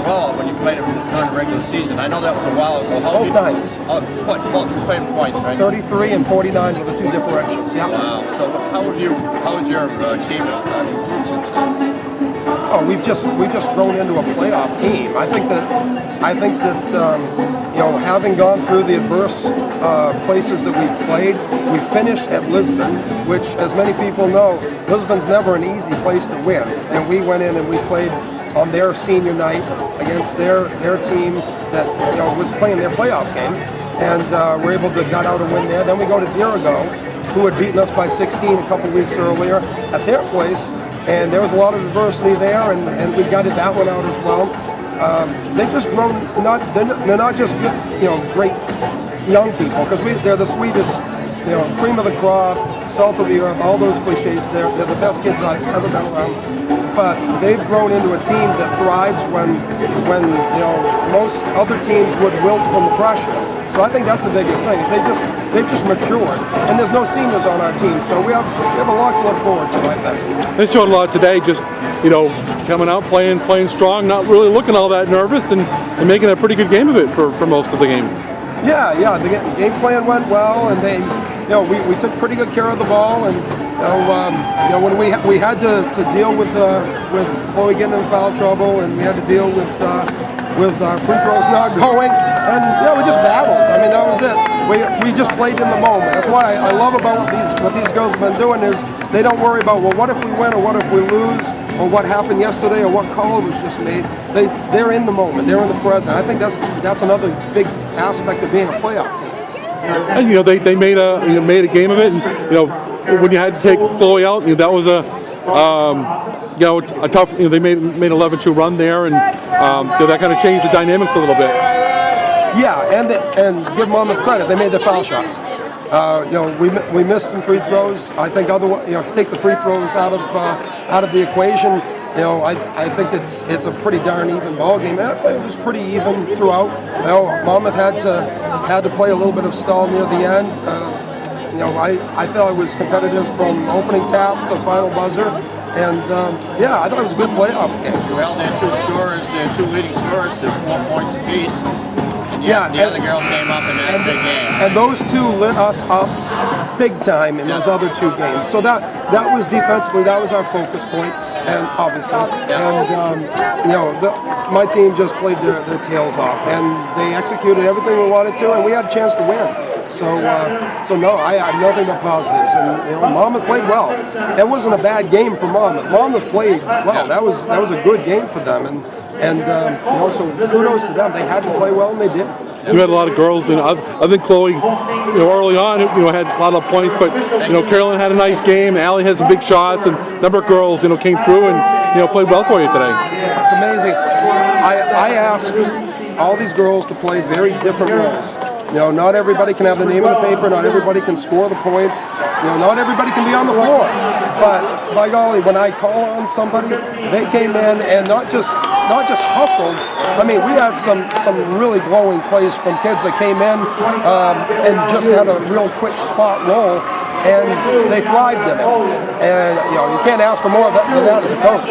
overall when you played him during the regular season? I know that was a while ago. Both times. Well, you played him twice, right? 33 and 49 with the two differentials. Yeah. Wow. So how has your team improved since then? Oh, we've just grown into a playoff team. I think that having gone through the adverse places that we've played, we finished at Lisbon, which, as many people know, Lisbon's never an easy place to win. And we went in and we played on their senior night against their team that was playing their playoff game, and we're able to gut out a win there. Then we go to Dirigo, who had beaten us by 16 a couple weeks earlier at their place. And there was a lot of adversity there, and we gutted that one out as well. They've just grown. They're not just great young people, because they're the sweetest, cream of the crop, salt of the earth, all those cliches. They're the best kids I've ever been around. But they've grown into a team that thrives when most other teams would wilt from the pressure. So I think that's the biggest thing. Is they've just matured, and there's no seniors on our team, so we have a lot to look forward to. I think they showed a lot today. Just coming out, playing strong, not really looking all that nervous, and making a pretty good game of it for most of the game. Yeah. The game plan went well, and we took pretty good care of the ball, and when we had to deal with Chloe getting in foul trouble, and we had to deal with free throws not going, and we just battled. I mean, that was it. We just played in the moment. That's why I love about what these girls have been doing is they don't worry about, well, what if we win or what if we lose or what happened yesterday or what call was just made. They're in the moment. They're in the present. I think that's another big aspect of being a playoff team. And they made a game of it, and when you had to take Chloe out, that was a tough. They made 11-2 run there, and that kind of changed the dynamics a little bit. Yeah, and give Monmouth credit. They made their foul shots. We missed some free throws. I think otherwise, if you take the free throws out of the equation, I think it's a pretty darn even ball game. It was pretty even throughout. Monmouth had to play a little bit of stall near the end. I felt it was competitive from opening tap to final buzzer, and I thought it was a good playoff game. You held their two leading scorers to 4 points apiece. The other girl came up and had a big game. And those two lit us up big time in those other two games. So that was defensively, that was our focus point, and obviously. And my team just played their tails off, and they executed everything we wanted to, and we had a chance to win. So no, I have nothing but positives. And Monmouth played well. It wasn't a bad game for Monmouth. Monmouth played well. That was a good game for them, and so kudos to them. They had to play well, and they did. You had a lot of girls, and I think Chloe, early on, had a lot of points, but Carolyn had a nice game. Allie had some big shots, and a number of girls, came through and played well for you today. It's amazing. I ask all these girls to play very different roles. Not everybody can have the name on the paper. Not everybody can score the points. Not everybody can be on the floor. But by golly, when I call on somebody, they came in and not just hustled. I mean, we had some really glowing plays from kids that came in and just had a real quick spot roll, and they thrived in it. And you can't ask for more than that as a coach.